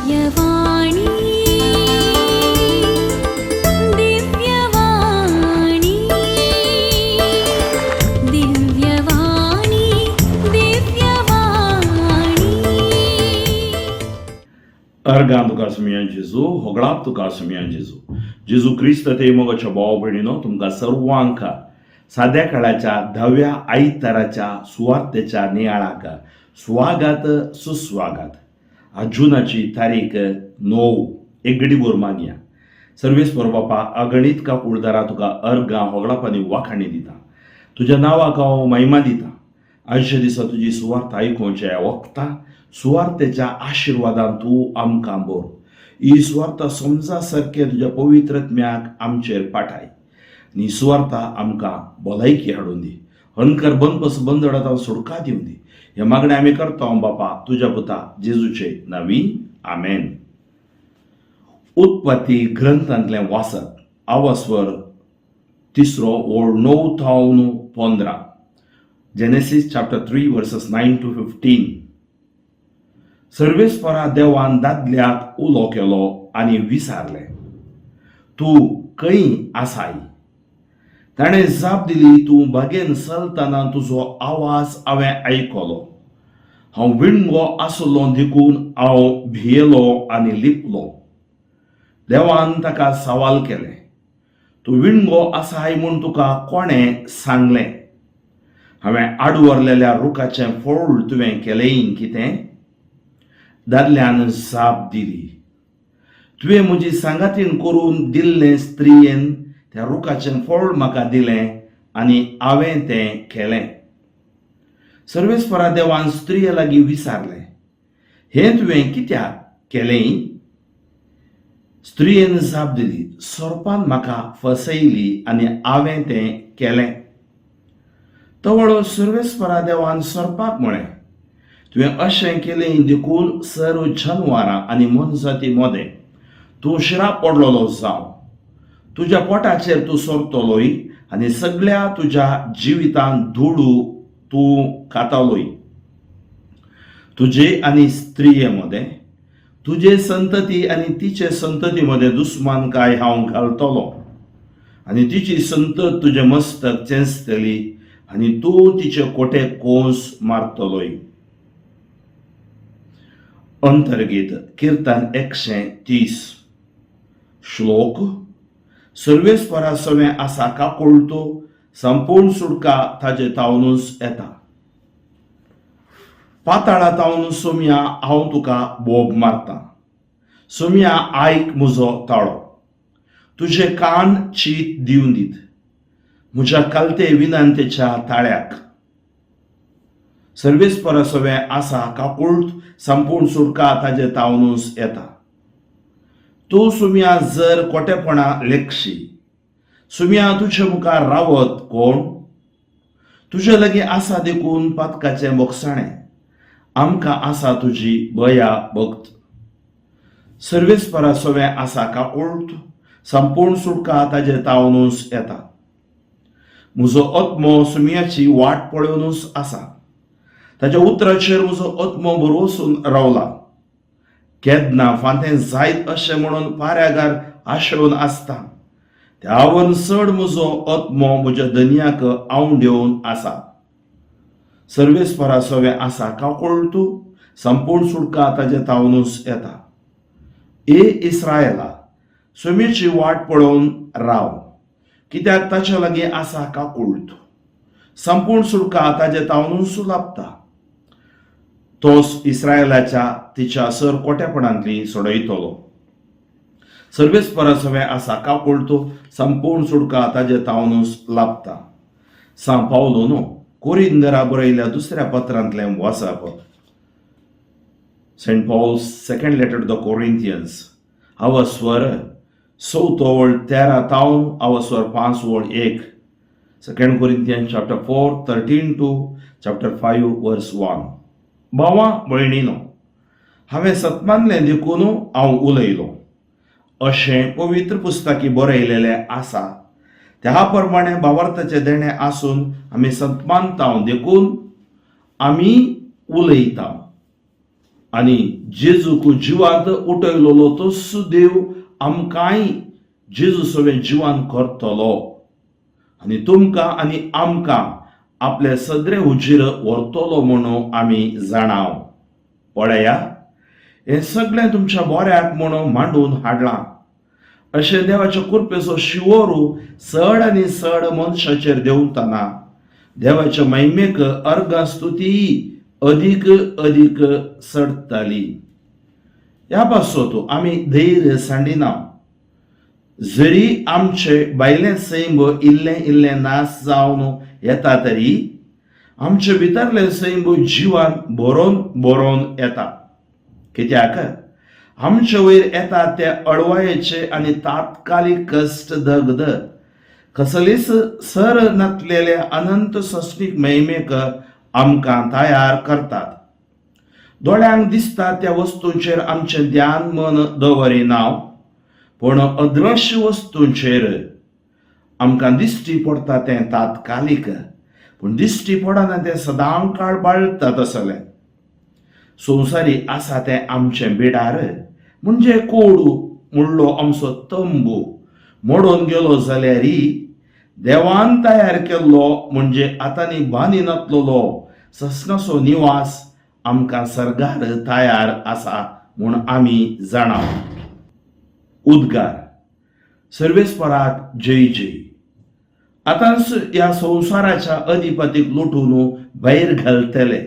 Divyavani Divyavani Divyavani Divyavani Argan tuka sumiyan Jezu, hoglap tuka sumiyan Jezu. जेजू ख्रिस्त ते मोगाच्या भाव भयणीनो तुमकां सर्वांक साध्या काळाच्या 10व्या आयताराच्या सुवातेच्या नियाळाक स्वागत सुस्वागत. आज जूनाची तारीख 9 एक घडीभर मागया. सर्वेस्पर बापा अगणित का कुळदारा तुका अर्गां होगळापांनी वाखाणी दिता. तुज्या नांवाक हांव महिमा दिता. आयच्या दिसा तुजी सुवार्थ आयकुच्या वखता सुवार्थेच्या आशिर्वादान तूं आमकां भर. ही सुवार्थ समजा सारखे तुज्या पवित्रत्म्याक आमचेर पाठाय. ही सुवार्थ आमकां भलायकी हाडून दी. हणकर बंदडात सुडका दिवन दी. हे मागणें आमी करता बापा तुज्या पुता जेजूचे नांवी. आमेन. उत्पत्ती ग्रंथांतलें वाचप. आवास्वर 3 ओळ 9-15. Genesis chapter 3 versus 9 to 15. सर्वेस्परा देवान दादल्याक उलो केलो आनी विचारले, तूं खंय आसाय? ताणें जाप दिली, तूं बागेन चलतना तुजो आवाज हांवें आयकलो. हांव विणगो आसलो देखून हांव भियेलो आनी लिपलो. देवान ताका सवाल केले, तूं विणगो आसाय म्हूण तुका कोणें सांगलें? हांवें आडवरलेल्या रुखाचें फळ तुवें केलें कितें? दादल्यान जाप दिली, तुवें म्हजी सांगातीन करून दिल्लें स्त्रियेन त्या रुखाचें फळ म्हाका दिलें आनी हांवें तें केलें. सर्वेस्परा देवान स्त्रिये लागीं विचारलें, हें तुवें कित्याक केलें? स्त्रियेन जाप दिली, सोरपान म्हाका फसयली आनी हांवें तें केलें. तवळो सर्वेस्परा देवान सोरपाक म्हळें, तुवें अशें केलें देखून सर्व जनवारां आनी मनजाती मदें तूं शिराप पडलेलो जाव. तुज्या पोटाचेर तूं सोरतलोय आनी सगळ्या तुज्या जिवितांत धुळू तूं खातलोय. तुजे आनी स्त्रिये मदें, तुजे संतती आनी तिचे संतती मदें दुस्मानकाय हांव घालतलो आनी तिची संतत तुजें मस्तक चेंचतली आनी तूं तिचे कोटे कोंस मारतलोय. अंतर्गीत कीर्तन 130. श्लोक. सर्वेस्परा सवें आसा का कळतो, संपूर्ण सुडका ताजे तावनूच येता. पाताळा तावन सोम्या हांव तुका बोब मारता. सोम्या आयक म्हजो ताळो. तुजे कान चीत दिवन दीत म्हज्या कालते विनंतेच्या ताळ्याक. सर्वेस्परा सवें आसा का कळट, संपूर्ण सुडका ताजे तावनूच येता. तूं सुम्या जर कोटेपणा लेखशी, सुम्या तुजे मुखार रावत कोण? तुजे लागीं आसा देखून पातकाचें बोगसाणें, आमकां आसा तुजी बया भक्त. सर्वेस्परा सवें आसा का कळट, संपूर्ण सुडका ताजे तावनूच येता. म्हजो आत्मो सुम्याची वाट पळोवनूच आसा. ताच्या उतराचेर म्हजो आत्मो भरवसून रावला. केदना फांतें जायत अशें म्हणून पाऱ्यागार आशेवन आसता. त्या वन चड म्हजो आत्मो म्हज्या धन्याक आवंड्योवन आसा. सर्वेस्परा सवें आसा का कळटू, संपूर्ण सुडका ताजे तावनूच येता. ए इस्रायला, सुम्याची वाट पळोवन राव, कित्याक ताच्या लागीं आसा का कळटू. संपूर्ण सुडका ताजे तावनूच लाभता. तोच इस्रायलाच्या तिच्या सर कोटेपणांतली सोडयतलो. सर्वेस्परा सवें आसा का कळटू, संपूर्ण सुडका ताजे तावनूच लाभता. सांव पावलो कोरिंदरा बरयल्या दुसऱ्या पत्रांतलें वाचप. Saint Paul's second letter to the Corinthians. आवास्वर 4 ओळ 13 तावन आवास्वर 5 ओळ 1. Second Corinthians chapter 4 13 to chapter 5 verse 1. भावां भयणीनो, हांवें सत्मानलें देखून हांव उलयलो. अशें पवित्र पुस्तकी बरयलेलें आसा. त्या प्रमाणे भावार्थाचे देणे आसून आमी सत्मानता देखून आमी उलयता. आनी जेजूक जिवांत उठयलोलो तोच देव आमकांय जेजू सवें जिवांत करतलो आनी तुमकां आनी आमकां आपले सदरे उजेर व्हरतलो म्हणून आमी जाणाव. पळया, हें सगळें तुमच्या बऱ्याक म्हणून मांडून हाडलां. अशें देवाच्या कृपेचो शिवोरू चड आनी चड मनशाचेर देंवतना देवाच्या महिमेक अर्गां स्तुती अदीक अदीक चडटाली. ह्या पासतो आमी धैर्य सांडिना. जरी आमचे भायलें सैम इल्लें इल्लें नाश जावन येता तरी आमचे भितरलें सैम जिवान भरोन भरोन येता. कित्याक आमचे वयर येता ते अडवायेचे आनी तात्कालिक कश्ट दगद कसलीच सर नासलेले अनंत सश्मीक महिमेक आमकां तयार करतात. दोळ्यांक दिसता त्या वस्तूंचेर आमचें ध्यान मन दवरिना, पण अदृश्य वस्तूंचेर आमकां दिश्टी पडटा तें तात्कालिक, पूण दिश्टी पडना तें सदां काळ बाळगतात आसलें. संवसारी आसा तें आमचें बिडार म्हणजे कोडू म्हणलो आमचो तंबू मोडून गेलो जाल्यारय देवान तयार केल्लो म्हणजे आतांनी बांदी नासलोलो ससनाचो निवास आमकां सर्गार तयार आसा म्हूण आमी जाणाव. उद्गार. सर्वेस्पराक जय जय. आतांच ह्या संवसाराच्या अधिपतीक लुटून भायर घालतले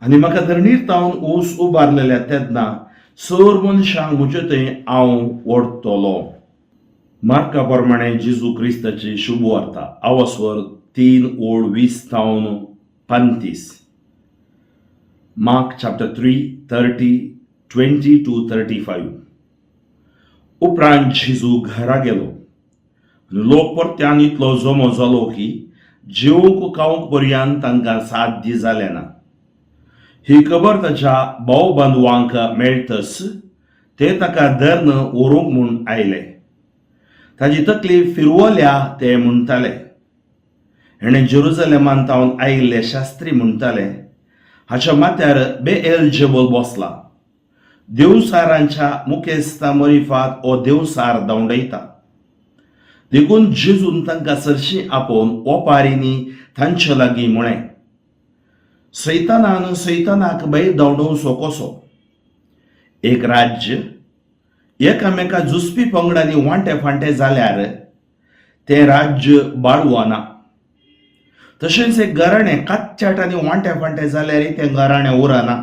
आनी म्हाका धरणीर ऊस उबारलेल्या तेन्ना सर मनशांक म्हजे थंय हांव व्हरतलो. मार्का प्रमाणे जेजू क्रिस्ताची शुभ वार्ता आवस्वर 3:20-35. Mark chapter 3:30-20-35. उपरांत जेजू घरा गेलो आनी लोक परत्यान इतलो जमो जालो की जेवंक खावंक पर्यंत तांकां साध्य जालें ना. ही खबर ताच्या भाव बांदवांक मेळटच ते ताका धर्न व्हरूंक म्हूण आयले. ताची तकली फिरवल्या ते म्हणटाले. हेणें जेरुसलेमान तावन आयिल्ले शास्त्री म्हणटाले, हाच्या माथ्यार बेएल्जेबूल बसला. देवसारांच्या मुखेस्ता मरिफात हो देवसार दवंडयता. देखून जेजून तांकां चडशीं आपोवन ओपारींनी तांचे लागीं म्हळें, सैतानान सैतानाक भायर धांवडोवचो कसो? एक राज्य एकामेका झुजपी पंगडांनी वांटे फांटे जाल्यार तें राज्य बाळवना. तशेंच एक घराणें कातच्याटांनी वांटे फांटे जाल्यार तें घराणें उरना.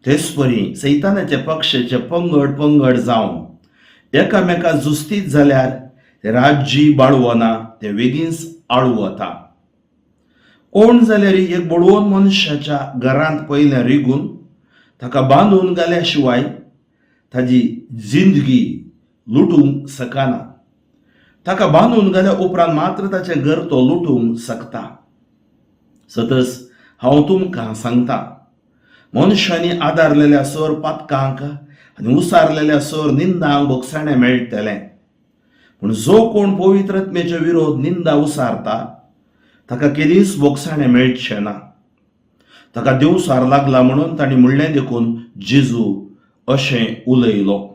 तेच परी सैतानाचे पक्षाचे पंगड पंगड जावन एकामेका झुजतीत जाल्यार तें राज्य बाळवना, तें बेगीनच आळू वता. कोण जाल्यार एक बडवोन मनशाच्या घरांत पयलें रिगून ताका बांदून घाल्या शिवाय ताजी जिंदगी लुटूंक शकना. ताका बांदून घाल्या उपरांत मात्र ताचें घर तो लुटूंक शकता. सतस हांव तुमकां सांगता, मनशांनी आदारलेल्या सर पातकांक आनी उसारलेल्या सर निंदांक बोगसाणें मेळटलें, पूण जो कोण पवित्र आत्म्याचे विरोध निंदा उसारता ताका केदींच बोगसाणें मेळचें ना. ताका देवसार लागला म्हणून तांणी म्हणलें देखून जेजू अशें उलयलो.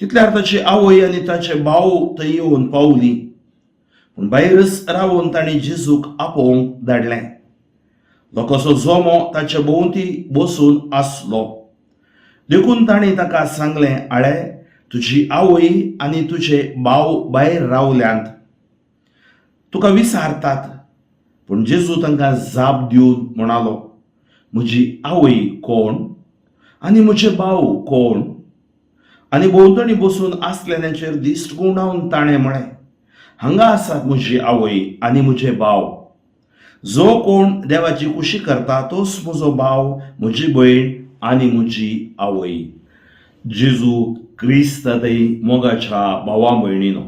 तितल्यार ताची आवय आनी ताचे भाव थंय येवन पावली, पूण भायरच रावून तांणी जेजूक आपोवंक धाडलें. लोकांचो जमो ताचे भोंवती बसून आसलो. देखून तांणी ताका सांगलें, आळे, तुजी आवय आनी तुजे भाव भायर रावल्यांत, तुका विचारतात. पूण जेजू तांकां जाप दिवन म्हणालो, म्हजी आवय कोण आनी म्हजे भाव कोण? आनी भोंवतणी बसून आसलेल्यांचेर दिश्ट गुंडावन ताणें म्हळें, हांगा आसात म्हजी आवय आनी म्हजे भाव. जो कोण देवाची कुशी करता तोच म्हजो भाव, म्हजी भयण आनी म्हजी आवय. जेजू क्रिस्त थंय मोगाच्या भावा भयणीनो,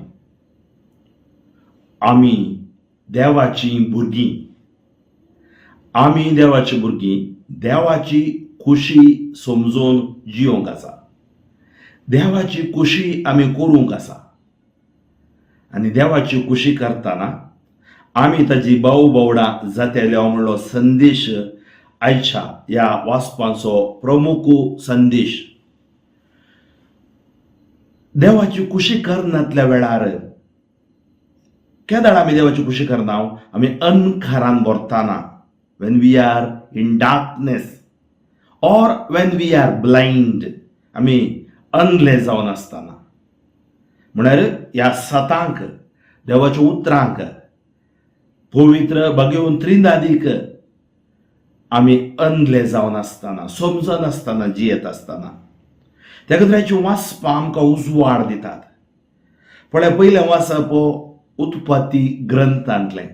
आमी देवाची भुरगीं. आमी देवाची भुरगीं देवाची खुशी समजून जियोंक आसा. देवाची खुशी आमी करूंक आसा. आनी देवाची खुशी करतना आमी ताजी भाऊ भावडां जातेल्या म्हणलो संदेश आयच्या ह्या वाचपाचो प्रमुख संदेश. देवाची कुशी करनातल्या वेळार केदाळ आमी देवाची कुशी करना आमी अनखारान भरतना, when we are in darkness or when we are blind, आमी अनले जावन आसतना. म्हळ्यार ह्या सतांक, देवाच्या उतरांक, पवित्र भगवन त्रिनादीक आमी अनले जावन आसतना, समजन आसतना जियेत आसतना. त्या खातीर वाचपां आमकां उजवाड दितात. पळय, पयलें वाचप उत्पत्ती ग्रंथांतलें.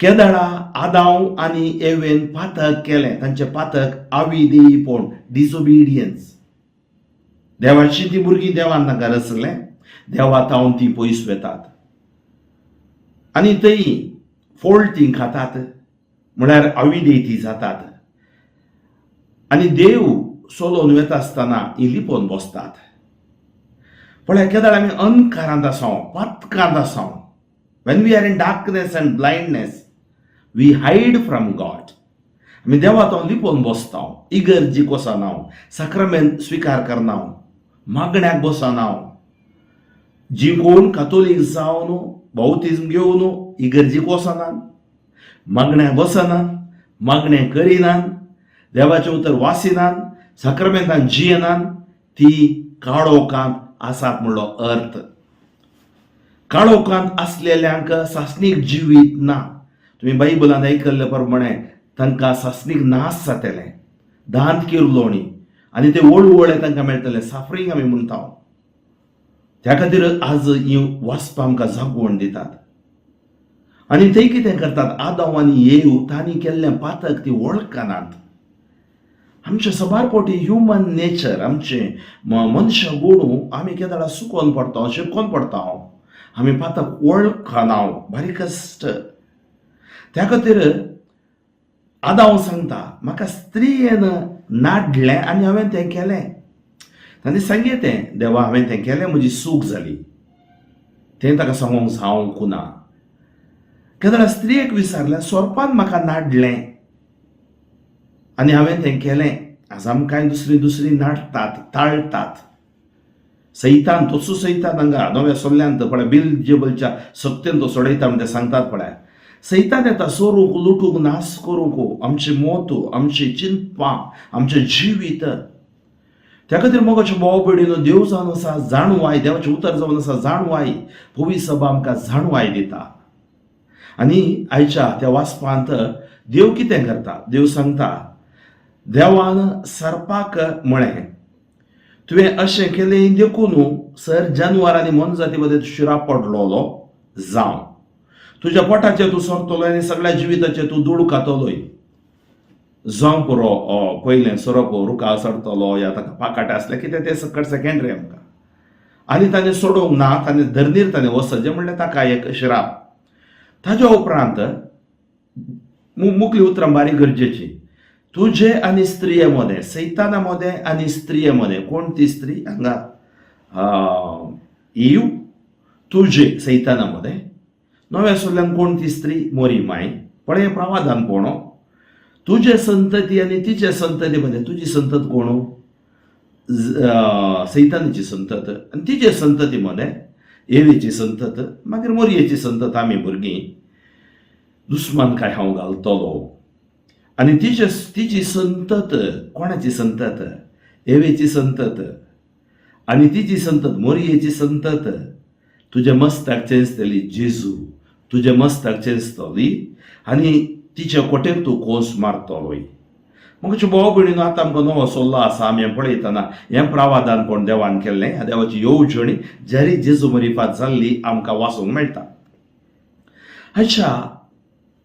केदाळा आदाव आनी एवेन पातक केलें. तांचें पातक अविधेयपण, डिसोबिडियन्स. देवाची ती भुरगीं देवान तांकां रचलें, देवा तावन ती पयस वेतात आनी थंय फोल्टी खातात, म्हळ्यार अविधेयती जातात. आनी देव सोलोवन वेता आसतना ही लिपोवन बसतात. पळय, केदाळ आमी अनकारांत आसां, पातकांत आसां. When we are in darkness and blindness we hide from God. आमी देवा तो लिपोवन बसता, इगर्जीक वचना, साक्रामेंत स्विकार करना, मागण्याक बसना. जी कोण कातोलीक जावन बौतिझम घेवन इगर्जीक वचनात, मागण्याक बसनात, मागणें करिनात, देवाचें उतर वाचिनात, साक्रामेंतान जियेनात, ती काळोखांत आसात म्हणलो अर्थ. काळोखांत आसलेल्यांक सासणीक जिवीत ना. तुम्ही बायबलांत आयकल्ले प्रमाणे तांकां सासणीक नास जातले, दांत किरलोणी, आनी ते वळवळे तांकां मेळटले, साफरींग आमी म्हणटा. त्या खातीर आज ही वाचपां आमकां जागवण दितात. आनी ते कितें करतात, आदाव आनी येव तांणी केल्लें पातक ती वळखनात. आमचे सबारपोटी ह्युमन नेचर, आमचे मनुष्य गुण आमी केदाळा सुकोवन पडटा, शिरकोवन पडटा. आमी पातक वळखना, बारी कश्ट. त्या खातीर आदाव सांगता, म्हाका स्त्रीयेन नाडलें आनी हांवें तें केलें. ताणें सांगलें तें, देवा हांवें तें केलें, म्हजी चूक जाली. तें ताका सांगूंक जावंक ना. केदाळा स्त्रियेक विचारलें, सोरपान म्हाका नाडलें आनी हांवें तें केलें. आज आमकां दुसरी नाडटात, ताळटात. सैतान, तोचो सैतान हांगा नव्या सोल्ल्यांत पळय, बिलजेबलच्या सत्तेन तो सोडयता म्हणटा सांगतात पळय. सैतान येता सोरूंक, लुटूंक, नाश करूंक आमची मोत, आमची चिंतपां, आमचें जिवीत. त्या खातीर मोगाचे भाव भयणीनो, देव जावन आसा जाणवाय, देवाचें उतर जावन आसा जाणवाय, पवित्र सभा आमकां जाणवाय दिता. आनी आयच्या त्या वाचपांत देव कितें करता, देव सांगता, देवान सर्पाक म्हळें, तुवें अशें केलें देखून सर जानवर आनी मनजाती मदें शिराप पडलोलो जावं. तुज्या पोटाचेर तूं सरतलो आनी सगळ्या जिविताचेर तूं दूड खातलोय. जावं पुरो पयलें सोरोप रुखार सरतलो, या ताका पाकाटे आसले कितें तें सकट सेकेंडरी आमकां. आनी ताणें सोडूंक ना, ताणें धर्नीर ताणें वचचें म्हणलें ताका एक शिराप. ताज्या उपरांत मुखली उतरां बारी गरजेची. तुजे आनी स्त्रिये मदें, सैताना मदें आनी स्त्रिये मदें, कोण ती स्त्री हांगा, ईव, तुजे सैताना मदें. नव्या सोल्ल्यान कोण ती स्त्री, मोरी माय. पळय प्रावाधान कोण, तुजे संतती आनी तिचे संतती मदें. तुजी संतत कोण, सैतानाची संतत, आनी तिचे संतती मदें एवेची संतत, मागीर मोरयेची संतत, आमी भुरगीं. दुस्मान काय हांव घालतलो. आनी तिची संतत, कोणाची संतत, एवेची संतत, आनी तिची संतत, मोरयेची संतत, तुज्या मस्तक चेंचतली जेजू, तुज्या मस्तक चेंचतली आनी तिचे कोटेर तूं कोंस मारतलोय. म्हजे भाव भयणीनो, आतां आमकां नवो सोल्लो आसा. आमी हें पळयतना हें प्रावाधान कोण देवान केल्लें, ह्या देवाची येवजणी जरी जेजू मरिफात जाल्ली आमकां वाचूंक मेळटा. हाच्या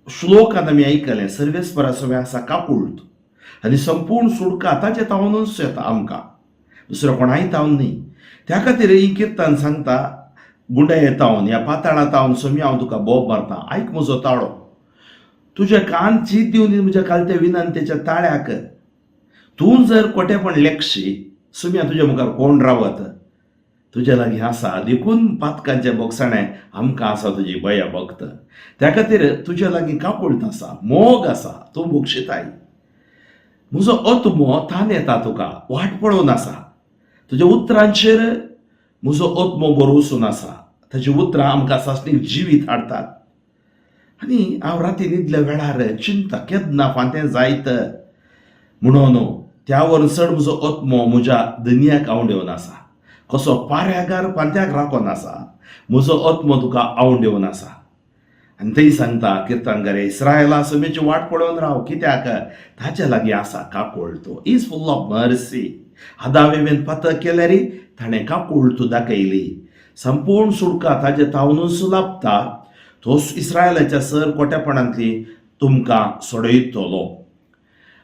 श्लोकांत आमी आयकलें, सर्वेस्परा सवे आसा काकुळट आनी संपूर्ण सुडका ताचे तावनूच येता आमकां, दुसरो कोणाय तावन न्ही. त्या खातीर ही किर्तन सांगता, गुंडे तावन ह्या पाताळा तावन समी हांव तुका बोब मारता, आयक म्हजो ताळो. तुजे कान चीत दिवन म्हज्या कालते विनंतेच्या ताळ्याक. तूं जर कोटेपण लेखशी, सुम्या तुज्या मुखार कोण रावत. तुज्या लागीं आसा देखून पातकांचे बोगसाणें आमकां आसा तुजी बया भक्त. त्या खातीर तुज्या लागीं काकूळट आसा, मोग आसा, तूं मोगशिताय. म्हजो आत्मो तान येता तुका, वाट पळोवन आसा. तुज्या उतरांचेर म्हजो आत्मो बरोवसून आसा. ताची उतरां आमकां सासणीक जिवीत हाडटात. आनी हांव राती न्हिदल्या वेळार चिंता केन्ना फांतें जायत म्हणून त्या वर्सड म्हजो आत्मो म्हज्या दुनियाक आवंडेवन आसा. कसो पाऱ्यागार पांत्याक राखून आसा, म्हजो आत्मो तुका आवंडेवन आसा. आनी थंय सांगता किर्तनकारे, इस्रायला समेची वाट पळोवन राव, कित्याक ताच्या लागीं आसा काकूळ. तो इज फुल ऑफ मर्सी. आदावेवेन पातक केल्यार ताणें काकूळट दाखयली. संपूर्ण सुडका ताजे तावनूच सुलापता. तो इस्रायलाच्या सर कोट्यापणांतली तुमकां सोडयतलो.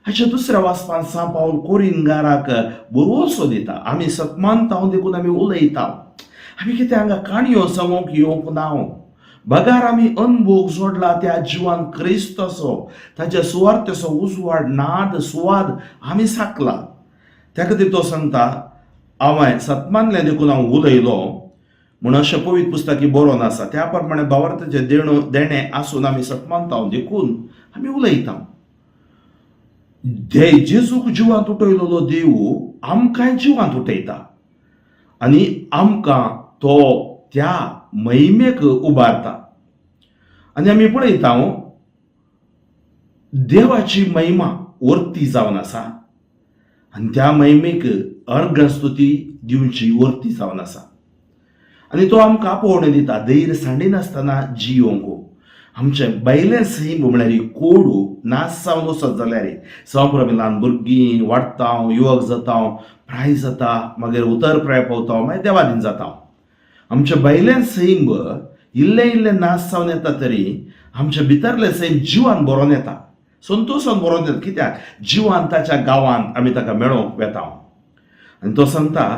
हाच्या दुसऱ्या वाचपान सा पावल कोरिंगाराक बरोवसो दिता. आमी सतमानतांव देखून आमी उलयता. आमी कितें हांगा काणयो सांगूंक येवंक ना. बगार आमी अनुभोग जोडला त्या जिवान क्रिस्त असो, ताच्या सुवार्थेचो उजवाड, नाद, सुवाद आमी साकला. त्या खातीर तो सांगता, हांवें सतमानलें देखून हांव उलयलो म्हणून अशें पवित्र पुस्तकी बरोवन आसा. त्या प्रमाणे भावार्थाचे देणें आसून आमी सतमानतांव देखून आमी उलयता. जेजूक जिवांत उठयलेलो देव आमकांय जिवांत उठयता आनी आमकां तो त्या महिमेक उबारता. आनी आमी पळयता देवाची महिमा वर्ती जावन आसा आनी त्या महिमेक अर्घस्तुती दिवची वर्ती जावन आसा. आनी तो आमकां आपोवणें दिता धैर्य सांडिनासतना जियोंक. आमचे बैलें सैम म्हळ्यार कोडू नास जावन वचत जाल्यार सवप्रमी ल्हान भुरगीं वाडटा, युवक जाता, प्राय जाता, मागीर उतर पावता, मागीर देवादीन जाता. आमचे बैलें सैम इल्लें नास जावन येता तरी आमचे भितरलें सैम जिवान बरोवन येता, संतोशान बरोवन येता. कित्याक जिवान ताच्या गांवांत आमी ताका मेळोवंक वेता. आनी तो सांगता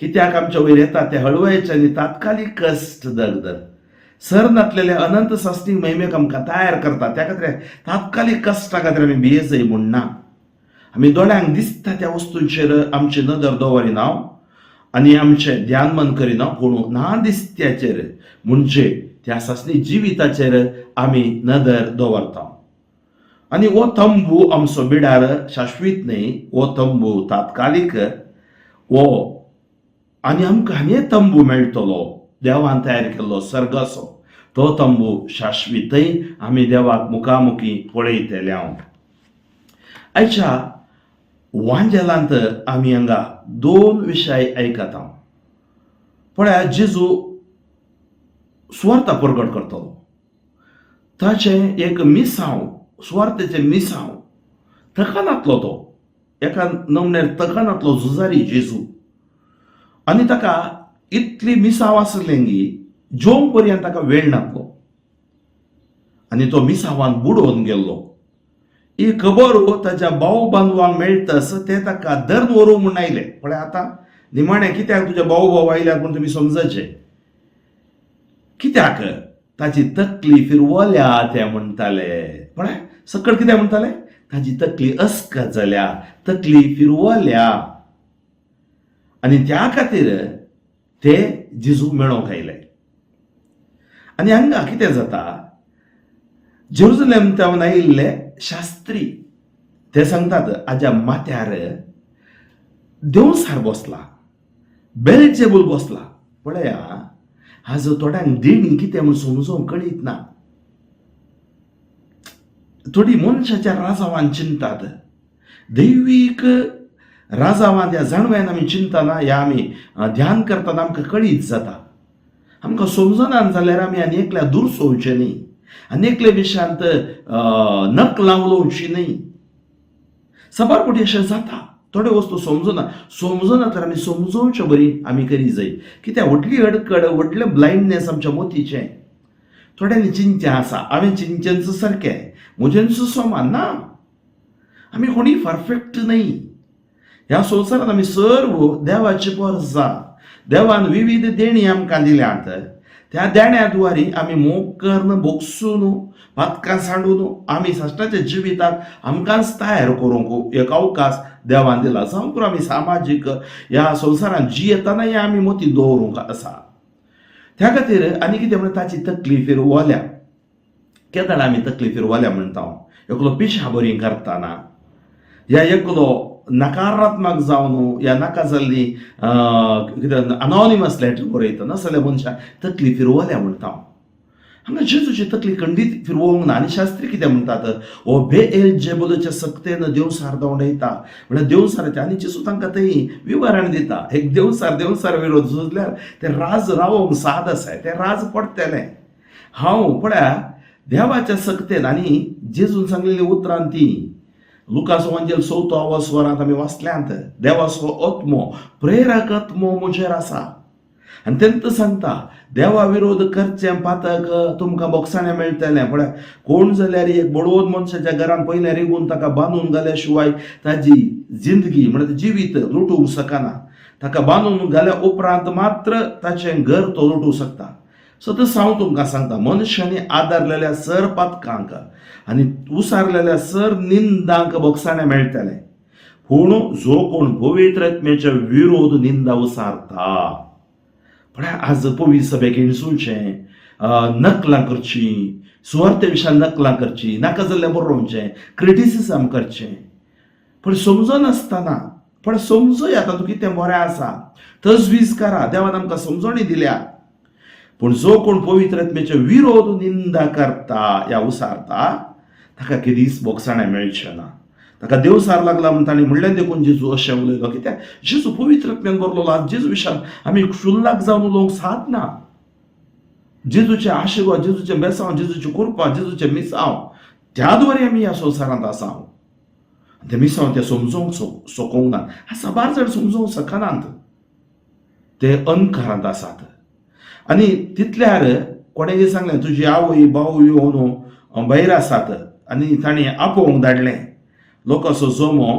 कित्याक आमच्या वयर येता ते हळवयेचे आनी तात्कालीक कश्ट दगदर सर नातलेले अनंत सासणीक महिमेक आमकां तयार करता. त्या खातीर तात्कालीक कश्टा खातीर आमी भियेजय म्हणना. आमी दोळ्यांक दिसता त्या वस्तूंचेर आमची नदर दवरिना आनी आमचें ध्यान मन करिना, पूण ना दिसत्याचेर म्हणजे त्या सासणी जिविताचेर आमी नदर दवरता. आनी हो तंबू आमचो बिडार शाश्वीत न्हय, हो तंबू तात्कालीक हो. आनी आमकां आनी तंबू मेळटलो देवान तयार केल्लो सर्गाचो. तो तंबू शाश्वीतय आमी देवाक मुखामुखी पळयतले. आयच्या वांजेलांत आमी हांगा 2 विशय आयकता. पळया, जेजू स्वार्थ प्रगट करतलो. ताचें एक मिसांव, स्वार्थेचें मिसांव तकानातलो. तो एका नमण्यार तकानातलो झुजारी जेजू. आनी ताका इतली मिसांव आसलेंगी जेवंक पर्यंत ताका वेळ नासलो. आनी तो मिसांवान बुडोवन गेल्लो. ही खबर ताच्या भाव बांदवांक मेळटस ते ताका धरून व्हरूंक म्हूण आयले. पळय आतां निमाणें कित्याक तुजे भाव आयल्यात म्हूण तुमी समजचें. कित्याक ताची तकली फिरवल्या ते म्हणटाले. पळय सकयल कितें म्हणटाले, ताची तकली अस्क जाल्या, तकली फिरवल्या. आनी त्या खातीर ते जेजू मेळोंक आयले. आनी हांगा कितें जाता, जेरुसलेम तावन आयिल्ले शास्त्री ते सांगतात हाज्या माथ्यार देवसार बसला, बेल्जेबूल बसला. पळया, हाजो थोड्यांक देणी कितें म्हूण समजोवंक कळीत ना. थोडी मनशाच्या राजावान चिंतात, दैवीक राजावान ह्या जाणव्यान आमी चिंतना, ह्या आमी ध्यान करतना आमकां कळीत जाता. आमकां समजनान जाल्यार आमी आनी एकल्या दूर सोवचें न्ही, आनी एकले विशयांत नक लावलोवची न्ही. सबारपटी अशें जाता. थोड्यो वस्तू समजना तर आमी समजोवच्यो बरी आमी करी जाय. कित्याक व्हडली अडकड, व्हडलें ब्लायंडनेस आमच्या मोतीचें. थोड्यांनी चिंतें आसा, हांवें चिंतचेंच सारकें, म्हजेंच समान ना. आमी कोणी परफेक्ट न्ही. ह्या संवसारांत आमी सर्व देवाची परस जा. देवान विविध देणी आमकां दिल्यात. त्या देण्याद्वारे आम्ही मोग करून बोगसून पातकां सांडून आम्ही साश्टाच्या जिविताक आमकांच तयार करूंक एक अवकाश देवान दिला. जावं करून आमी सामाजीक ह्या संवसारान जियेतानाय आमी मोती दवरूंक आसा. त्या खातीर आनी कितें म्हणटा ताची तकलीफेर वल्या केदाळ आमी तकलीफेर वल्या म्हणटा. एकलो पिशाबरी करतना या एकलो नकारात्मक जावन या नाका जाल्ली कितें अनॉनिमस लेटर बरयता नाजाल्यार मनशां तकलीफेर वल्या म्हणटा. हांगा जेजूची तकली खंडीत फिरवोंक ना. आनी शास्त्री कितें म्हणटात, हो बेएल्जेबूलाच्या सक्तेन देवसार दोंडयता म्हळ्यार देवसाराच्या. आनी जेजू तांकां थंय विवरण दिता, एक देवसार विरोध झुजल्यार ते राज रावोंक साद आसा, ते राज पडटलें. हांव पळया देवाच्या सक्तेन आनी जेजून सांगलेली उतरां ती लुकास वांजेल 4 वरांत आमी वाचल्यांत, देवाचो आत्मो प्रेरक आत्मो म्हजेर आसा. आनी तेंत सांगता देवा विरोध करचें पातक तुमकां बोगसाणें मेळटलें. म्हळ्यार कोण जाल्यार एक बडवोद मनशाच्या घरान पयलें रिगून ताका बांदून घाल्या शिवाय ताजी जिंदगी म्हळ्यार जिवीत लुटूंक शकना. ताका बांदून घाल्या उपरांत मात्र ताचें घर तो लुटूंक शकता. सो तसो हांव तुमकां सांगता, मनशांनी आदारलेल्या सर पातकांक आनी उसारलेल्या सर निंदांक बोगसाणें मेळटलें. पूण जो कोण पवित्र आत्म्याच्या विरोध निंदा उसारता म्हळ्यार आज पवित्र सभेक हिणसूचें, नकलां करचीं, सुवार्ते विशयान नकलां करचीं, नाका जाल्लें बरोवचें, क्रिटिसिजम करचें, पण समजून आसतना पण समजूय आतां तूं कितें बरें आसा, तजवीज करा, देवान आमकां समजणी दिल्या. पूण जो कोण पवित्र आत्म्याचे विरोध निंदा करता या उसारता ताका केदीच बोगसाणें मेळचें ना. ताका देवसार लागला म्हणटा आनी म्हणलें देखून जेजू अशें उलयलो. कित्याक जेजू पवित्र आत्म्यान बरलो. आज जेजू विशयान आमी क्षुल्लक जावन उलोवंक साद ना. जेजूचे आशिर्वाद, जेजूचे बेसांव, जेजूची कृपा, जेजूचे मिसांव त्या द्वारे आमी ह्या संवसारांत आसा. ते मिसांव ते समजूंक सोकोंक ना. साबार जाण समजूंक शकनात, ते अंधकारांत आसात. आनी तितल्यार कोणें कितें सांगलें, तुजी आवय बाव येवन भायर आसात आनी तांणी आपोवंक धाडलें. लोकांचो जमो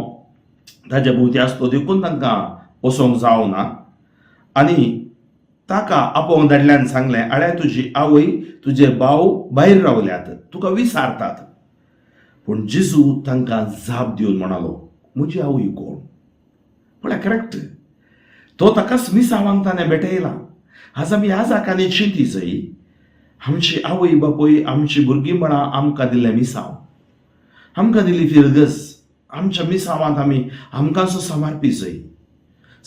ताचे भोवती आसलो देखून तांकां वचोंक जावना. आनी ताका आपोवंक धाडल्यान सांगलें, आळ्या तुजी आवय तुजे बाव भायर रावल्यात, तुका विसारतात. पूण जेजू तांकां जाप दिवन म्हणालो, म्हजी आवय कोण? म्हळ्यार करेक्ट, तो ताकाच मिसावांक ताणें भेटयला. आज आमी ह्या जाकांनी चिंती जाय, आमची आवय बापूय आमची भुरगींपणां आमकां दिल्लें मिसांव, आमकां दिली फिरगस, आमच्या मिसांवांत आमी आमकांचो सांबाळपी जाय.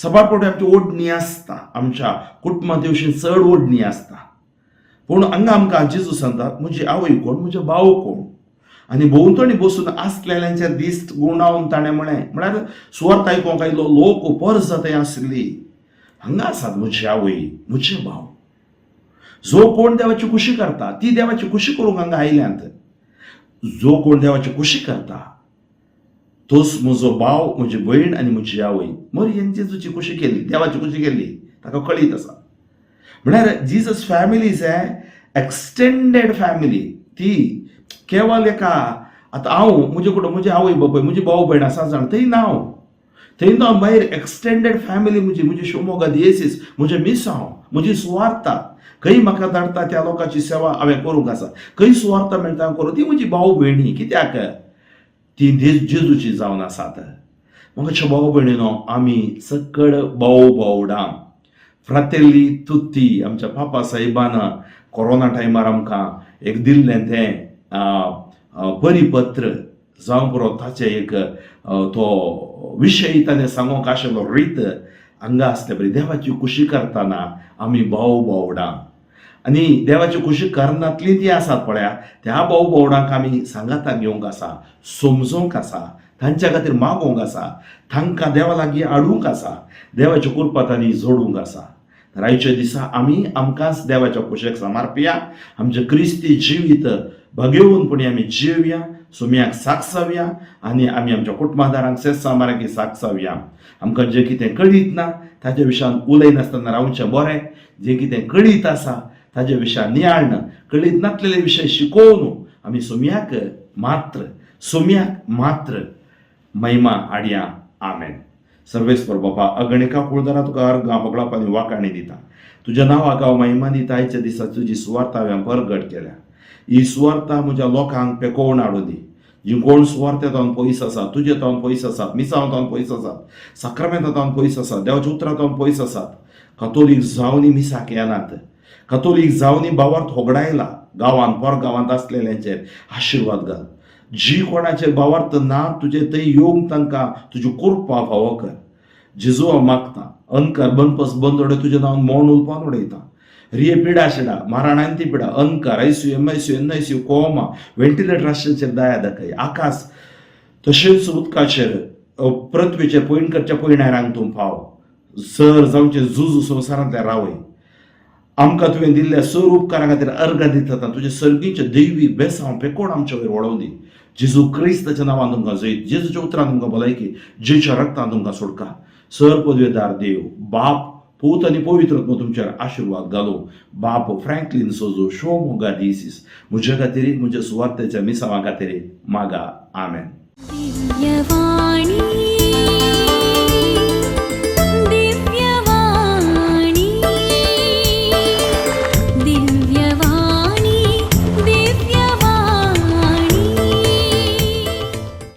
सांबाळपी आमची ओडणी आसता, आमच्या कुटुंबा दिवशी चड ओडणी आसता. पूण हांगा आमकां जेजू सांगता, म्हजी आवय कोण, म्हजे भाव कोण? आनी भोंवतणी बसून आसलेल्यांचे दिश्ट गुणावन ताणें म्हळ्यार सुवार्थ आयकोंक आयलो लोक परस थंय आसली. हांगा आसात म्हजी आवय, म्हजे भाव. जो कोण देवाची खुशी करता ती देवाची खुशी करूंक हांगा आयल्यांत. जो कोण देवाची खुशी करता तोच म्हजो भाव, म्हजी भयण आनी म्हजी आवय. मरियेन जेजूची खुशी केली, देवाची खुशी केली, ताका कळीत आसा. म्हळ्यार Jesus family is extended family. ती केवळ एका आतां हांव म्हजे कडेन म्हजी आवय बापूय, म्हजी भाव भयण आसा जाण थंय नांव, थंय ना भायर एक्सटेंडेड फॅमिली म्हजी शिवमोगा दिएसीस, म्हजे मिसांव, म्हजी सुवार्ता. खंय म्हाका धाडटा त्या लोकांची सेवा हांवें करूंक आसा, खंय सुवार्ता मेळटा करूं, ती म्हजी भाव भयणी. कित्याक ती जेजूची जावन आसात. म्हाका भाव भयणीनो, आमी सकड भाव भावडां फ्रातेल्ली तुत्ती आमच्या पापा साहेबान कोरोना टायमार आमकां एक दिल्लें तें परिपत्र जावं पुरो ताचे एक तो विशय ताणें सांगोंक आशिल्लो रीत हांगा आसले बरी. देवाची खुशी करतना आमी भाव भावडां आनी देवाची खुशी करनातली ती आसात पळया, त्या भाव भावडांक आमी सांगाताक घेवंक आसा, समजोवंक आसा, तांच्या खातीर मागोवंक आसा, तांकां देवा लागीं हाडूंक आसा, देवाची कृपा तांणी जोडूंक आसा. तर आयच्या दिसा आमी आमकांच देवाच्या खुशेक सामारपया, आमचें क्रिस्ती जिवीत भगेवूनपणी आमी जिवया, सुमयाक सागसावया आनी आमी आमच्या कुटुंबादारांक सांबारांक सागसावया. आमकां जें कितें कळीत ना ताचे विशयान उलयनासतना रावचें बरें. जें कितें कळीत आसा ताचे विशयान नियाळन, कळीत नासलेले विशय शिकोवन आमी सुमयाक मात्र महिमा हाडया. आमेन. सर्वेस्पर बापा अगणिका कुळदारा तुका अर्घ मोगळापानी वाकाणी दिता. तुझ्या नांवाक हांव महिमा दिता. आयच्या दिसा तुजी सुवार्थ हांवें परगट केल्या. ही सुवार्थ म्हज्या लोकांक पेकोवन हाडूं दी. जी कोण सुवार्थेंतावन पयस आसात, तुजे तावन पयस आसात, मिसांतावन पयस आसात, साक्रमेंतावन पयस आसात, देवाच्या उतरांतावन पयस आसात, कथोलीक जावनी मिसाक येनात, कथोलीक जावनी बावार्थ होगडायला गांवांत परगांवांत आसलेल्यांचेर आशिर्वाद घाल. जी कोणाचेर बावार्थ ना तुजे थंय येवंक तांकां तुजी कृपा फावो कर. जेजू हांव मागता अनकार बनपस बंदोडे तुजे नांवान मौन उलपान उडयता. रिये पिडा शिडा माराणांती पिडा अनकार आयसीयू एमआयसीयू एनआयसीयू कोमा व्हेंटिलेटराचेर दया दाखय. आकाश तशेंच उदकाचेर पृथ्वीचेर पयण करच्या पयणारांक तूं फाव. सर जावचे झुजू संवसारांतल्या रावय. आमकां तुवें दिल्ल्या सर उपकारा खातीर अर्घ दिता. तुजे सर्गीचे दैवी बेसांव पेकोवन आमचे वयर वळोवन दी. जेजू क्रिस्ताच्या नांवान तुमकां जैत. जेजूच्या उतरान तुमकां भलायकी. जेच्या रक्तान तुमकां सुटका. सर पदवेदार देव बाप पूत आनी पवित्रत्व तुमचेर आशिर्वाद घालूं. बाप फ्रँकलिन सोजो शो मोगा दिसीस म्हजे खातीर म्हज्या सुवार्थेच्या मिसावा खातीर मागा. आमेन. दिव्य